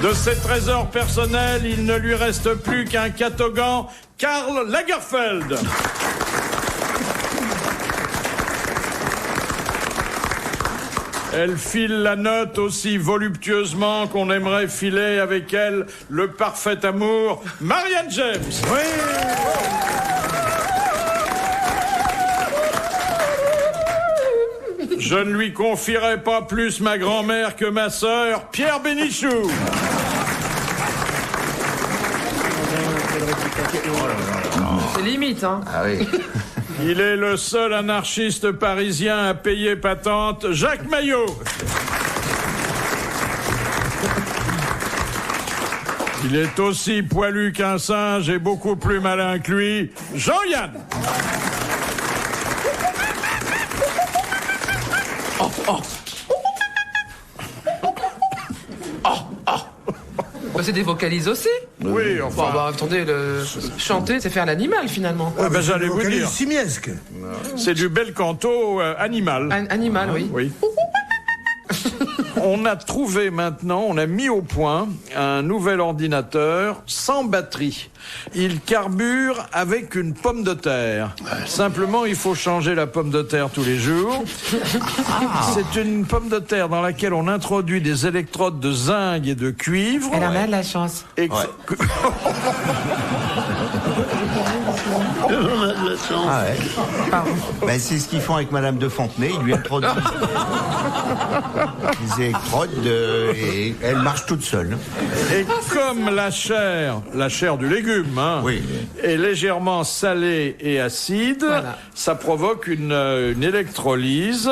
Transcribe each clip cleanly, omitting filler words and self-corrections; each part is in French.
De ses trésors personnels, il ne lui reste plus qu'un catogan, Karl Lagerfeld. Elle file la note aussi voluptueusement qu'on aimerait filer avec elle le parfait amour, Marianne James. Oui. Je ne lui confierai pas plus ma grand-mère que ma sœur, Pierre Bénichou. C'est limite, hein. Ah oui. Il est le seul anarchiste parisien à payer patente, Jacques Maillot. Il est aussi poilu qu'un singe et beaucoup plus malin que lui, Jean-Yann. Oh, oh. Bah, c'est des vocalises aussi. Oui, enfin... Bon, bah, attendez, chanter, c'est faire l'animal, finalement. Ouais, ben, j'allais vous dire. Simiesque. C'est du bel canto animal. Animal, oui. Oui. On a trouvé maintenant, on a mis au point un nouvel ordinateur sans batterie. Il carbure avec une pomme de terre. Simplement, il faut changer la pomme de terre tous les jours. C'est une pomme de terre dans laquelle on introduit des électrodes de zinc et de cuivre. Elle a mal la chance. Ouais. Ah ouais. Ben, c'est ce qu'ils font avec Madame de Fontenay. Ils lui introduisent des électrodes et elle marche toute seule. Et comme la chair du légume, hein, oui, est légèrement salée et acide, voilà. Ça provoque une électrolyse.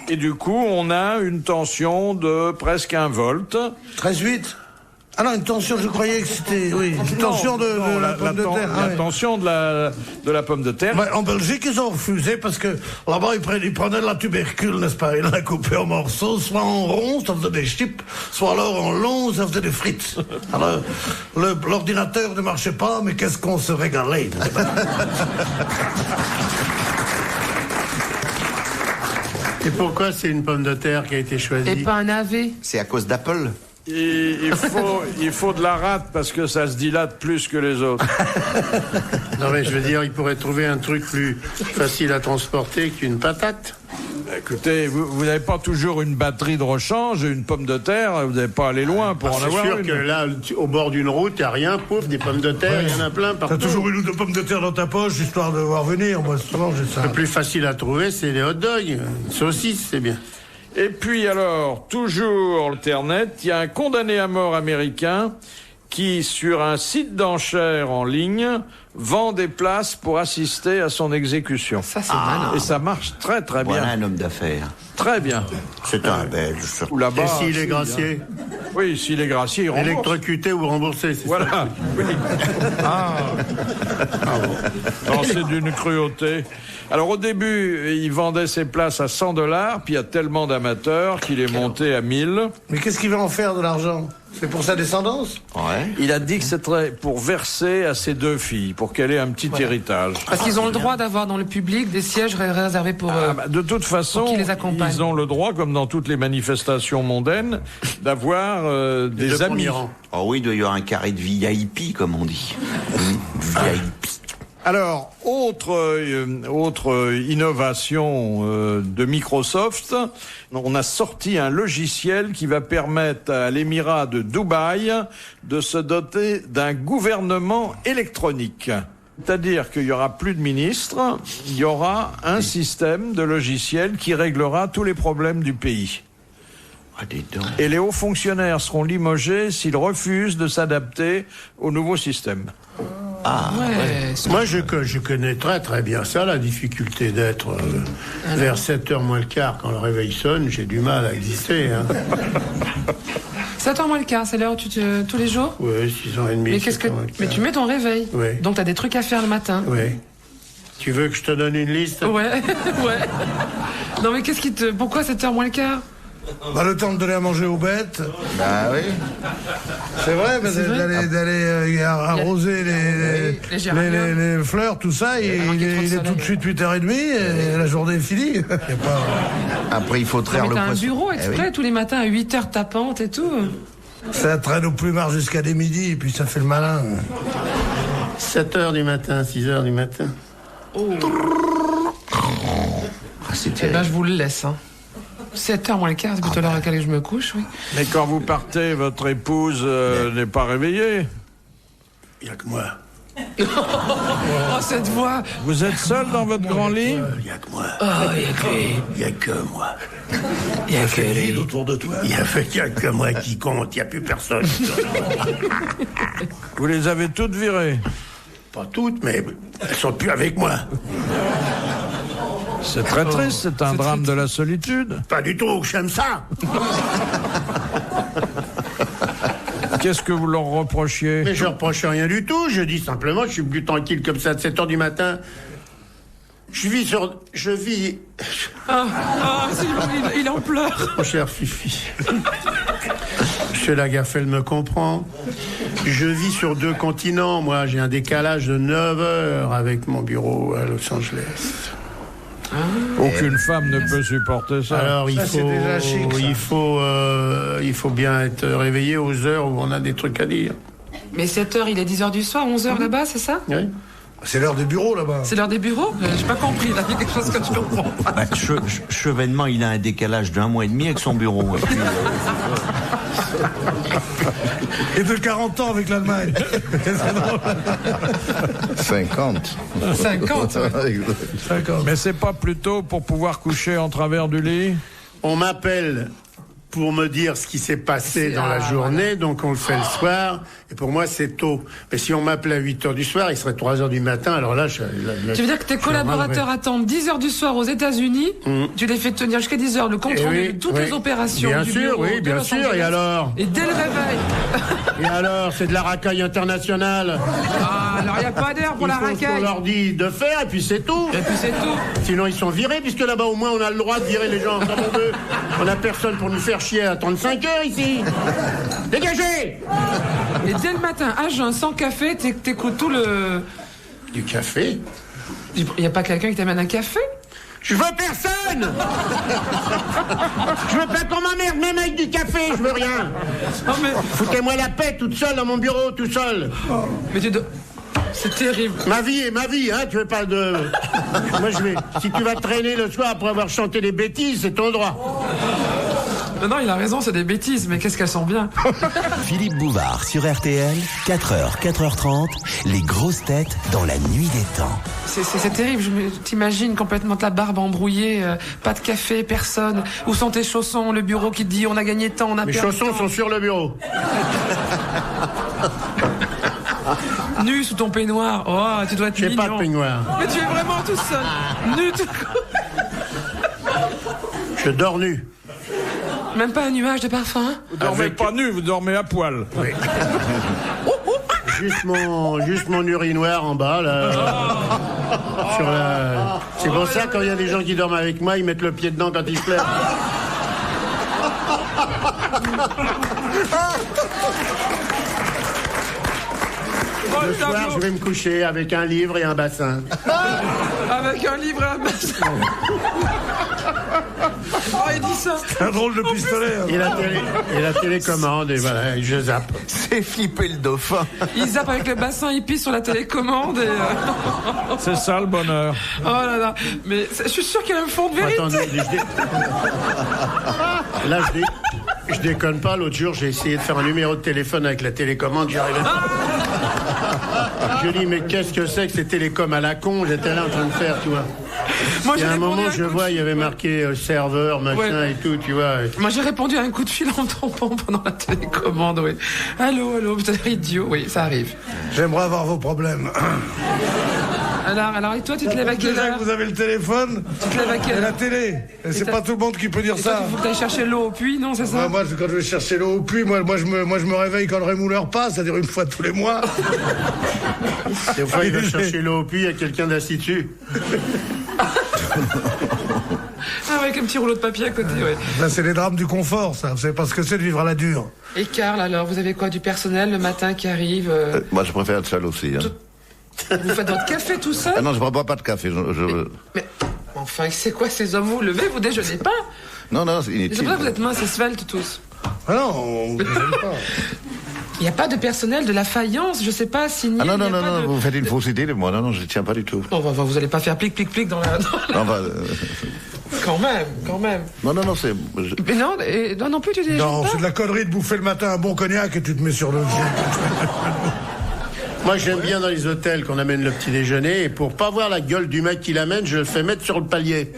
Et du coup, on a une tension de presque 1 volt. 13,8. Ah non, une tension, je croyais que c'était... Oui, une tension de la pomme de terre. La tension de la pomme de terre. Ouais, en Belgique, ils ont refusé parce que là-bas, ils prenaient de la tubercule, n'est-ce pas? Ils la coupaient en morceaux, soit en rond, ça faisait des chips, soit alors en long, ça faisait des frites. Alors, l'ordinateur ne marchait pas, mais qu'est-ce qu'on se régalait. Et pourquoi c'est une pomme de terre qui a été choisie? Et pas un AV? C'est à cause d'Apple. Il faut de la rate parce que ça se dilate plus que les autres. Non mais je veux dire, il pourrait trouver un truc plus facile à transporter qu'une patate. Écoutez, vous n'avez pas toujours une batterie de rechange, une pomme de terre, vous n'avez pas aller loin pour en avoir une. C'est sûr que là, au bord d'une route, il n'y a rien, pouf, des pommes de terre, il y en a plein partout. T'as toujours une ou deux pommes de terre dans ta poche, histoire de voir venir. Moi, souvent, j'ai ça. Le plus facile à trouver, c'est les hot dogs. Une saucisse, c'est bien. Et puis alors, toujours Internet, il y a un condamné à mort américain qui, sur un site d'enchères en ligne, vend des places pour assister à son exécution. Ça, c'est malin. Et ça marche très très bien. Voilà un homme d'affaires. Très bien. C'est un Belge. Ou là-bas. Et s'il est gracié? Oui, s'il est gracié, il rembourse. Électrocuté ou remboursé, c'est voilà. ça? Oui. Non, c'est d'une cruauté. Alors au début, il vendait ses places à $100, puis il y a tellement d'amateurs qu'il est monté à 1000. Mais qu'est-ce qu'il va en faire de l'argent? C'est pour sa descendance? Ouais. Il a dit que c'était pour verser à ses 2 filles, pour qu'elle ait un petit héritage. Parce qu'ils ont le droit d'avoir dans le public des sièges réservés pour de toute façon, qui les accompagne. Ils ont le droit, comme dans toutes les manifestations mondaines, d'avoir des amis. Oh oui, il doit y avoir un carré de VIP, comme on dit. VIP. Alors, autre innovation de Microsoft, on a sorti un logiciel qui va permettre à l'Émirat de Dubaï de se doter d'un gouvernement électronique. C'est-à-dire qu'il y aura plus de ministres, il y aura un système de logiciel qui réglera tous les problèmes du pays. Et les hauts fonctionnaires seront limogés s'ils refusent de s'adapter au nouveau système. Ah, ouais. Moi, je connais très très bien ça, la difficulté d'être vers 7h moins le quart quand le réveil sonne. J'ai du mal à exister. Hein. 7h moins le quart, c'est l'heure où tous les jours? Oui, 6h30. Mais tu mets ton réveil. Oui. Donc t'as des trucs à faire le matin. Oui. Tu veux que je te donne une liste? Ouais, ouais. Non mais pourquoi 7h moins le quart? Bah, le temps de donner à manger aux bêtes. Bah oui. C'est vrai, mais d'aller arroser les fleurs, tout ça, il est tout de suite 8h30 et la journée est finie. Après, il faut traire le poisson. T'as un bureau exprès tous les matins à 8h tapante et tout. Ça traîne au plumard jusqu'à des midi, et puis ça fait le malin. 7h du matin, 6h du matin. C'est Eh ben, terrible. je vous le laisse. Hein. 7h moins le quart, c'est plutôt l'heure à laquelle je me couche, oui. Mais quand vous partez, votre épouse n'est pas réveillée. Il n'y a que moi. Oh, cette voix. Vous êtes seul dans votre grand lit? Il n'y a que moi. Oh, il y a que lui. Il n'y a que moi. Il y a que lui. Autour de toi. Il n'y a que moi qui compte. Il n'y a plus personne. Vous les avez toutes virées? Pas toutes, mais elles sont plus avec moi. C'est très triste, c'est un drame de la solitude. Pas du tout, j'aime ça. Qu'est-ce que vous leur reprochiez? Mais je reproche rien du tout. Je dis simplement, je suis plus tranquille comme ça, à 7h du matin. Je vis... C'est bon, il en pleure. Mon cher Fifi. Monsieur Lagafel me comprend. Je vis sur 2 continents. Moi, j'ai un décalage de 9 heures avec mon bureau à Los Angeles. Aucune femme ne peut supporter ça. Alors, Ça, c'est déjà chic, ça. il faut bien être réveillé aux heures où on a des trucs à dire. Mais 7h, il est 10h du soir, 11h là-bas, c'est ça? Oui. C'est l'heure des bureaux, là-bas. C'est l'heure des bureaux? J'ai pas compris, là, il y a quelque chose que je comprends pas. Bah, Chevènement, il a un décalage d'1 mois et demi avec son bureau. Et puis, Et de 40 ans avec l'Allemagne. 50. 50, ouais. D'accord. Mais c'est pas plutôt pour pouvoir coucher en travers du lit? On m'appelle pour me dire ce qui s'est passé dans la journée, donc on le fait le soir, et pour moi c'est tôt. Mais si on m'appelait à 8h du soir, il serait 3h du matin, alors là... Tu veux dire que tes collaborateurs attendent 10h du soir aux États-Unis, tu les fais tenir jusqu'à 10h, le compte rendu de toutes les opérations bien du sûr, bureau oui, de bien Los sûr, Angeles. et alors? Et dès le réveil. Et alors, c'est de la racaille internationale. Ah, alors il n'y a pas d'heure pour Ils la font ce qu'on racaille. leur dit de faire, et puis c'est tout. Et puis c'est tout. Sinon, ils sont virés, puisque là-bas, au moins, on a le droit de virer les gens comme on veut. On n'a personne pour nous faire chier à 35 heures, ici. Dégagez! Et dès le matin, à jeun, sans café, t'écoutes tout le... Du café? Il n'y a pas quelqu'un qui t'amène un café? Je veux personne! Je veux pas qu'on m'emmerde, même avec du café, je veux rien. Non mais... Foutez-moi la paix toute seule dans mon bureau, tout seul. Mais tu dois... C'est terrible. Ma vie est ma vie, hein, tu veux pas de... Moi, je vais... Si tu vas traîner le soir après avoir chanté des bêtises, c'est ton droit. Non, il a raison, c'est des bêtises, mais qu'est-ce qu'elles sont bien. Philippe Bouvard sur RTL, 4h, 4h30, les grosses têtes dans la nuit des temps. C'est terrible, t'imagines complètement ta barbe embrouillée, pas de café, personne. Où sont tes chaussons, le bureau qui te dit on a gagné tant, on a Mes perdu chaussons tant. sont sur le bureau. Nu sous ton peignoir, oh, tu dois être J'ai mignon. pas de peignoir. Mais tu es vraiment tout seul, nu tout Je dors nu. Même pas un nuage de parfum. Vous dormez pas nu, vous dormez à poil. Oui. Juste mon urinoir en bas, là. Sur la... C'est pour ça, quand il y a des gens qui dorment avec moi, ils mettent le pied dedans quand ils se lèvent. Le soir, je vais me coucher avec un livre et un bassin. Avec un livre et un bassin. Oh, il dit ça. Un drôle de pistolet. hein. Et la télécommande, et voilà, je zappe. c'est flipper le dauphin. Il zappe avec le bassin, il pisse sur la télécommande et... C'est ça le bonheur. Oh là là. Mais je suis sûr qu'il y a un fond de vérité. Attendez, là, je déconne pas. L'autre jour, j'ai essayé de faire un numéro de téléphone avec la télécommande, j'y arrivais pas. Je dis, mais qu'est-ce que c'est que ces télécoms à la con? J'étais là en train de faire, tu vois. Moi, Il y j'ai a un répondu moment, à je coup de vois, il y avait fil. marqué serveur, machin Ouais. et tout, tu vois. Moi, j'ai répondu à un coup de fil en tombant pendant la télécommande, oui. Allô, vous êtes idiot, oui, ça arrive. J'aimerais avoir vos problèmes. Alors, et toi, tu te lèves à quelle Déjà heure? que vous avez le téléphone Tu te lèves à et quelle la heure? télé. Et c'est t'as- pas tout le monde qui peut dire Et toi, ça. il faut que tu ailles chercher l'eau au puits, non, c'est ça? Moi, quand je vais chercher l'eau au puits, moi, je me réveille quand le rémouleur passe, c'est-à-dire une fois tous les mois. Des fois, il va chercher l'eau au puits, il y a quelqu'un d'assis dessus. Ah, avec un petit rouleau de papier à côté, ouais. Là, c'est les drames du confort, ça. Vous savez pas ce que c'est de vivre à la dure. Et Karl, alors, vous avez quoi, du personnel le matin qui arrive Moi, je préfère être seul aussi. Hein. Vous faites votre café tout seul? Ah non, je ne bois pas de café. Mais, enfin, c'est quoi ces hommes? Vous levez, vous déjeunez pas? Non, c'est C'est inutile. pour ça que vous êtes minces et sveltes tous. Ah non, on ne gêne pas. Il n'y a pas de personnel de la faïence, je sais pas, signé. Ah non, il y a non, pas non, de- vous faites une fausse idée de moi. Non, je ne tiens pas du tout. Non, vous n'allez pas faire plic dans la... Non, bah, Quand même. non, c'est... Mais non, non plus, tu dis Non, pas. c'est de la connerie de bouffer le matin un bon cognac et tu te mets sur le pied. Moi, j'aime bien dans les hôtels qu'on amène le petit déjeuner, et pour pas voir la gueule du mec qui l'amène, je le fais mettre sur le palier.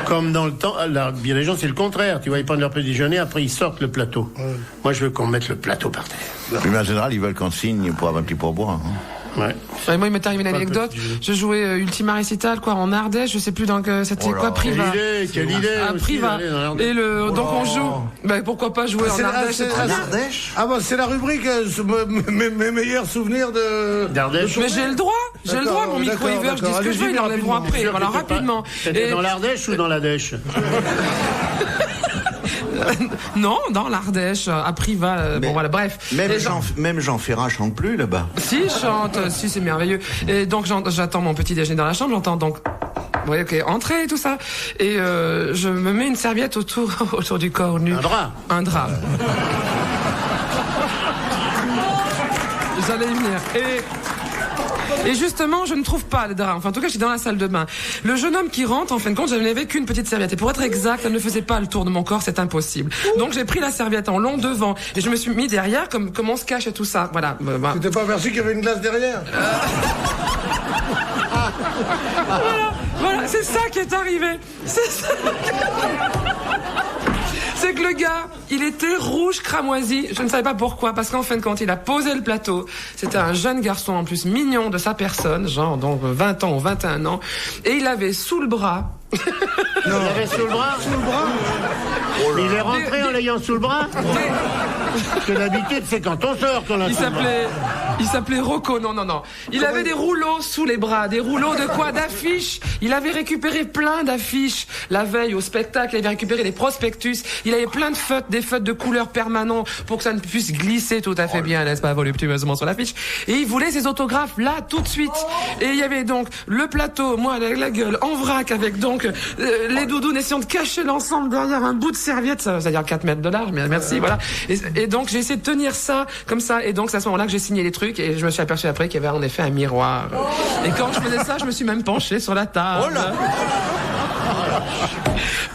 Comme dans le temps, là, bien les gens, c'est le contraire. Tu vois, ils prennent leur petit déjeuner, après ils sortent le plateau. Moi, je veux qu'on mette le plateau par terre. Mais en général, ils veulent qu'on signe pour avoir un petit pourboire. Hein. Ouais. Ouais, moi, il m'est arrivé une Pas anecdote. petit jeu. Je jouais Ultima Recital, quoi, en Ardèche. Je sais plus dans que c'était quoi, Priva. Quelle idée Ah, aussi, Priva. d'aller dans l'Ardèche. Et donc on joue. Ben pourquoi pas jouer en Ardèche, c'est très bien. Ardèche. Ah bah c'est la rubrique mes meilleurs souvenirs de... D'Ardèche. Mais j'ai le droit, D'accord, mon micro d'accord, il veut, je dis ce que je veux, allez-y, ils l'enlèveront rapidement. après. Sûr Voilà, que t'étais pas- rapidement. T'étais Et- dans l'Ardèche ou dans la Dèche? Non, dans l'Ardèche, à Priva. Bon voilà, bref. Même Jean Ferrat chante plus là-bas. Si, je chante, si, c'est merveilleux. Et donc, j'attends mon petit déjeuner dans la chambre, j'entends donc, oui, ok, entrer et tout ça. Et je me mets une serviette autour du corps nu. Un drap. Un drap. J'allais y venir. Et justement, je ne trouve pas le drap. Enfin, en tout cas, je suis dans la salle de bain. Le jeune homme qui rentre, en fin de compte, je n'avais qu'une petite serviette. Et pour être exact, elle ne faisait pas le tour de mon corps, c'est impossible. Donc, j'ai pris la serviette en long devant et je me suis mis derrière, comme on se cache et tout ça. Voilà. C'était pas merci qu'il y avait une glace derrière. Voilà, c'est ça qui est arrivé. C'est ça. C'est que le gars, il était rouge cramoisi. Je ne savais pas pourquoi, parce qu'en fin de compte, il a posé le plateau. C'était un jeune garçon, en plus mignon de sa personne, genre donc 20 ans ou 21 ans. Et il avait sous le bras... Il avait sous le bras. Il est rentré en l'ayant sous le bras. Parce que d'habitude, c'est quand on sort qu'on l'a sous le bras. Il s'appelait Rocco, non. Il avait des rouleaux sous les bras, des rouleaux de quoi? D'affiches. Il avait récupéré plein d'affiches. La veille au spectacle, il avait récupéré des prospectus. Il avait plein de feutres, des feutres de couleur permanents pour que ça ne puisse glisser tout à fait bien, n'est-ce pas, voluptueusement sur l'affiche. Et il voulait ses autographes là, tout de suite. Et il y avait donc le plateau, moi avec la gueule en vrac, avec donc les doudounes essayant de cacher l'ensemble derrière un bout de serviette, c'est-à-dire 4 mètres de large, mais merci, voilà. Et donc j'ai essayé de tenir ça comme ça, et donc c'est à ce moment-là que j'ai signé les trucs, et je me suis aperçu après qu'il y avait en effet un miroir. Et quand je faisais ça, je me suis même penché sur la table. Oh là.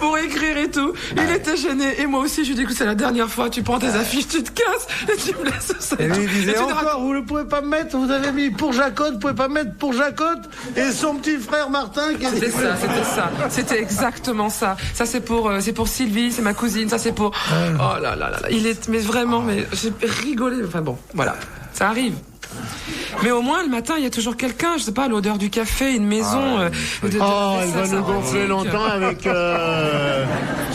Pour écrire et tout. Il était gêné, et moi aussi je lui dis écoute, c'est la dernière fois, tu prends tes affiches, tu te casses, et tu me laisses ça. Et lui il disait Et tu te encore, vous ne pouvez pas mettre, vous avez mis pour Jacotte, vous pouvez pas mettre pour Jacotte et son petit frère Martin qui C'était ça. C'était exactement ça. Ça, c'est pour Sylvie, c'est ma cousine, ça, c'est pour... Oh là là là là. Mais vraiment, mais j'ai rigolé. Enfin bon, voilà. Ça arrive. Mais au moins, le matin, il y a toujours quelqu'un, je sais pas, l'odeur du café, une maison... Elle va nous gonfler longtemps avec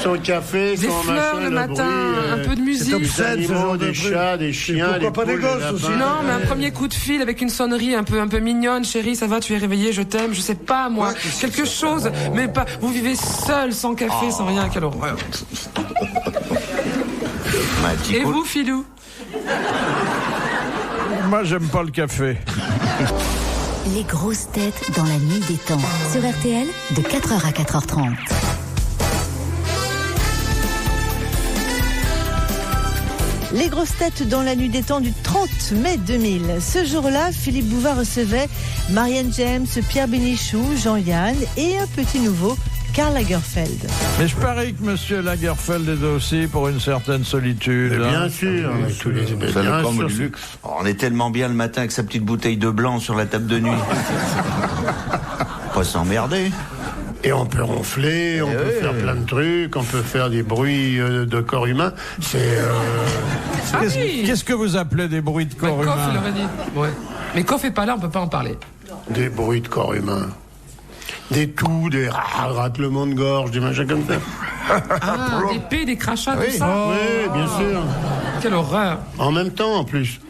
son café, des son fleurs machin, le matin, bruit, un peu de musique. des animaux, des chats, des chiens, pourquoi des pas des poules, gosses des aussi? lapins. Non, mais un premier coup de fil avec une sonnerie un peu mignonne. Chérie, ça va, tu es réveillée, je t'aime, je sais pas, moi. Quelque chose, mais pas... Vous vivez seul, sans café, sans rien, quelle horreur. Et vous, Philou? Moi, j'aime pas le café. Les grosses têtes dans la nuit des temps. Sur RTL, de 4h à 4h30. Les grosses têtes dans la nuit des temps du 30 mai 2000. Ce jour-là, Philippe Bouvard recevait Marianne James, Pierre Bénichou, Jean-Yann et un petit nouveau, Karl Lagerfeld. Mais je parie que Monsieur Lagerfeld est aussi pour une certaine solitude. Mais bien hein. sûr, mais tous les C'est bien le comble sûr, du luxe. Oh, on est tellement bien le matin avec sa petite bouteille de blanc sur la table de nuit. Pas s'emmerder. Et on peut ronfler, on peut faire plein de trucs, on peut faire des bruits de corps humain. C'est Ah oui. Qu'est-ce que vous appelez des bruits de corps Koff, il humain? aurait dit. Ouais. Mais Koff est pas là, on peut pas en parler. des bruits de corps humain. Des toux, des raclements de gorge, des machins comme ça. Ah, des pets, des crachats, tout ça. Oui, bien sûr. Quelle horreur. En même temps, en plus.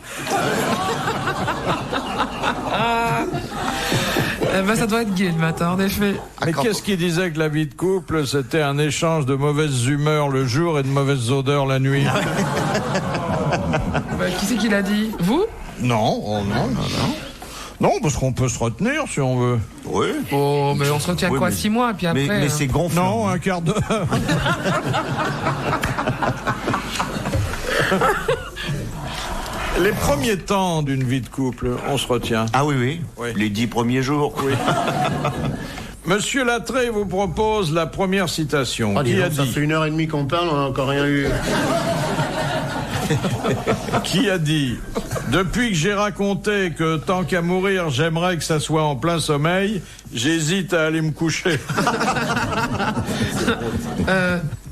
Eh ben, ça doit être gay le matin, en effet. Mais qu'est-ce qui disait que la vie de couple, c'était un échange de mauvaises humeurs le jour et de mauvaises odeurs la nuit? Qui c'est qui l'a dit? Vous? Non, oh non. Non, parce qu'on peut se retenir si on veut. Oui. Oh, mais on se retient Oui, quoi, mais- 6 mois, puis après... Mais c'est gonflant. Non, un quart d'heure. Les premiers temps d'une vie de couple, on se retient. Ah oui, oui, Oui. Les 10 premiers jours. Oui. Monsieur Lattré vous propose la première citation. Oh, dis Qui a donc, ça dit fait 1h30 qu'on parle, on n'a encore rien eu. Qui a dit depuis que j'ai raconté que tant qu'à mourir, j'aimerais que ça soit en plein sommeil, j'hésite à aller me coucher.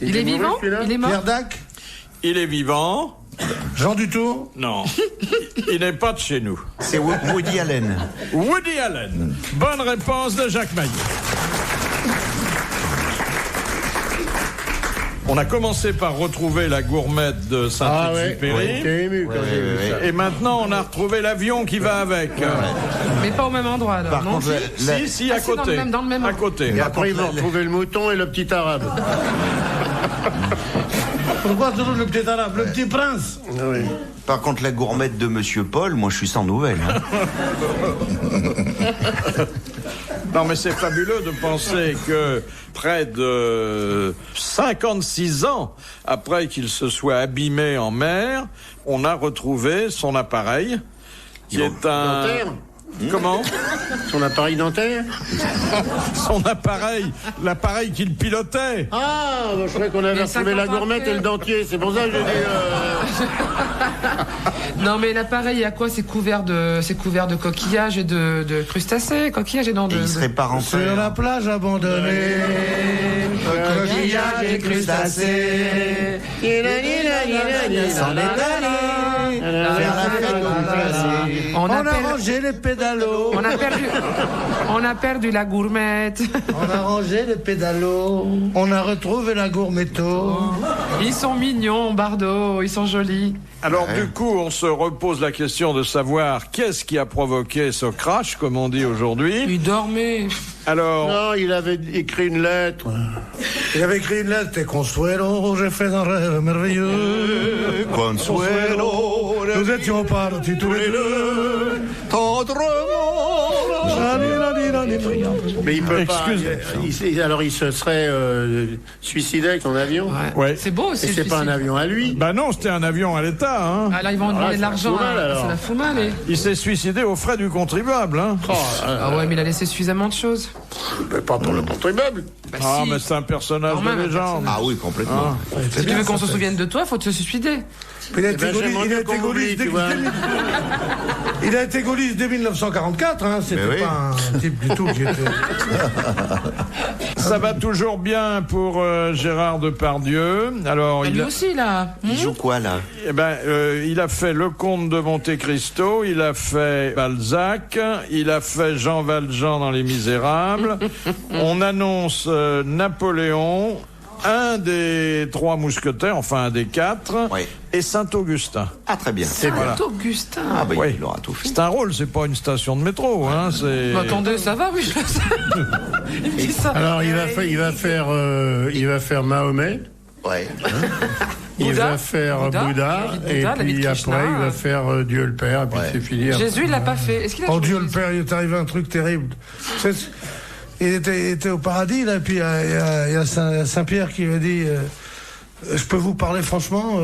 Il est mouru, vivant? celui-là Il est mort? Pierre Dac, Il est vivant? Jean Dutour. Non. Il n'est pas de chez nous. C'est Woody Allen. Woody Allen. Bonne réponse de Jacques Maillet. On a commencé par retrouver la gourmette de Ah ouais, Saint-Exupéry. j'étais ému quand j'ai vu ça. Et maintenant, on a retrouvé l'avion qui va avec. Mais pas au même endroit, alors, Par non? contre, Si, Ah, à c'est dans côté. le même- dans le même à ordre. côté. Et après, ils vont retrouver le mouton et le petit arabe. Pourquoi toujours le petit arabe, le petit prince? Oui. Par contre, la gourmette de Monsieur Paul, moi, je suis sans nouvelles. Hein. Non, mais c'est fabuleux de penser que près de 56 ans après qu'il se soit abîmé en mer, on a retrouvé son appareil, qui est un... Dentaire. Comment? Son appareil dentaire. Son appareil, l'appareil qu'il pilotait. Ah, bah, je croyais qu'on avait Mais retrouvé 50 la ans gourmette après. et le dentier. C'est pour ça que j'ai dit... Non, mais l'appareil, il y a quoi? C'est couvert de coquillages et de crustacés. Coquillages et non de... Et il serait pas rentré. Sur la plage abandonnée, coquillages et crustacés. s'en est allé, faire la fête au glacier. On On a appelle- rangé les pédalos, On a perdu la gourmette. on a rangé les pédalos, on a retrouvé la gourmetto. Ils sont mignons, Bardot, ils sont jolis. Alors du coup, on se repose la question de savoir qu'est-ce qui a provoqué ce crash, comme on dit aujourd'hui. Ils dormaient. Alors, Non, il avait écrit une lettre. Il avait écrit une lettre, et Consuelo, j'ai fait un rêve merveilleux. Consuelo, Nous étions partis tous les deux. Mais il peut Excuse- pas. Alors il se serait suicidé avec son avion. Ouais. C'est beau aussi. Et le c'est pas un suicide. avion à lui. bah non, c'était un avion à l'État. Hein. Ah là, ils vont demander de ça l'argent. fout mal, alors. Ça la fout mal. Il s'est suicidé aux frais du contribuable. Hein. Ah ouais, mais il a laissé suffisamment de choses. Mais pas pour le contribuable. Bah Ah, si. mais c'est un personnage Quand même, de un légende. Ah oui, complètement. Si tu veux qu'on se souvienne de toi, faut te suicider. Il a Eh été ben, gaulliste, j'aimerais il a bien été qu'on gaulliste m'oublie, tu vois. il a été gaulliste dès 1944, hein. C'était Mais oui. pas un type du tout qui était... Ça va toujours bien pour Gérard Depardieu. Alors, Lui aussi, là. Il joue quoi, là? Eh ben, il a fait Le Comte de Monte Cristo, il a fait Balzac, il a fait Jean Valjean dans Les Misérables. On annonce Napoléon, un des 3 mousquetaires, enfin un des 4, Oui. et Saint-Augustin. Ah, très bien. Augustin. Ah, bah, Oui. il aura tout fait. C'est un rôle, c'est pas une station de métro, hein. C'est. Bah, attendez, ça va, oui, je le sais. Il me dit ça. Alors il va faire Mahomet. Ouais. Il Bouddha. va faire Bouddha. Bouddha, Bouddha, et la vie de puis Krishna. après il va faire Dieu le Père, et puis Ouais. c'est fini. Jésus, il l'a pas fait. Est-ce qu'il a Oh joué Dieu le Jésus Père, il est arrivé un truc terrible. Il était au paradis, là, puis il y a Saint-Pierre qui lui a dit je peux vous parler franchement,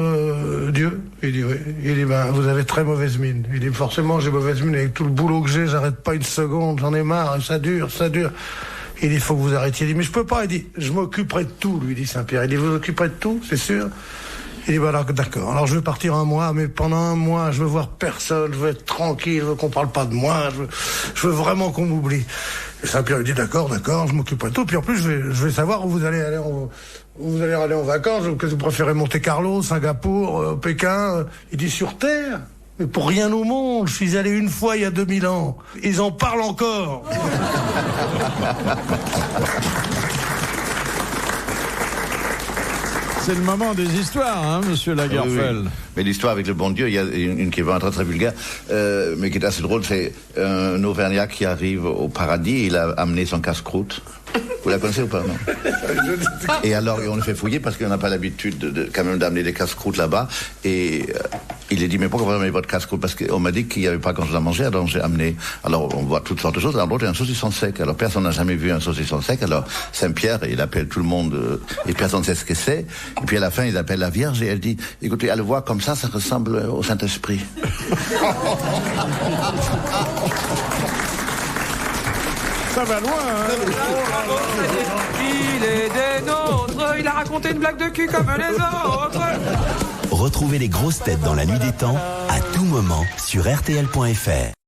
Dieu? Il dit oui. Il dit ben, vous avez très mauvaise mine. Il dit forcément, j'ai mauvaise mine avec tout le boulot que j'ai, j'arrête pas une seconde, j'en ai marre, ça dure. Il dit, il faut que vous arrêtiez. Il dit, mais je peux pas. Il dit, je m'occuperai de tout, lui dit Saint-Pierre. Il dit, vous vous occuperez de tout, c'est sûr? Il dit, bah alors, d'accord. Alors, je vais partir un mois, mais pendant un mois, je veux voir personne, je veux être tranquille, je veux qu'on parle pas de moi, je veux vraiment qu'on m'oublie. Et Saint-Pierre lui dit, d'accord, je m'occuperai de tout. Puis en plus, je vais savoir où vous allez aller en vacances. Que vous préférez Monte-Carlo, Singapour, Pékin. Il dit, sur Terre? Mais pour rien au monde, je suis allé une fois il y a 2000 ans. Ils en parlent encore. C'est le moment des histoires, hein, monsieur Lagerfeld. Oui, oui. Mais l'histoire avec le bon Dieu, il y a une qui est vraiment très très vulgaire, mais qui est assez drôle, c'est un Auvergnat qui arrive au paradis, il a amené son casse-croûte. Vous la connaissez ou pas, non? Et alors, on le fait fouiller parce qu'on n'a pas l'habitude quand même d'amener des casse-croûtes là-bas. Et il a dit, mais pourquoi vous amenez votre casse-croûte? Parce qu'on m'a dit qu'il n'y avait pas grand-chose à manger, alors j'ai amené. Alors, on voit toutes sortes de choses. Alors, l'autre est un saucisson sec. Alors, personne n'a jamais vu un saucisson sec. Alors, Saint-Pierre, il appelle tout le monde, et personne ne sait ce que c'est. Et puis, à la fin, il appelle la Vierge et elle dit, écoutez, elle le voit comme ça ressemble au Saint-Esprit. Ça va loin, hein? Il est des nôtres, il a raconté une blague de cul comme les autres. Retrouvez les grosses têtes dans la nuit des temps à tout moment sur RTL.fr.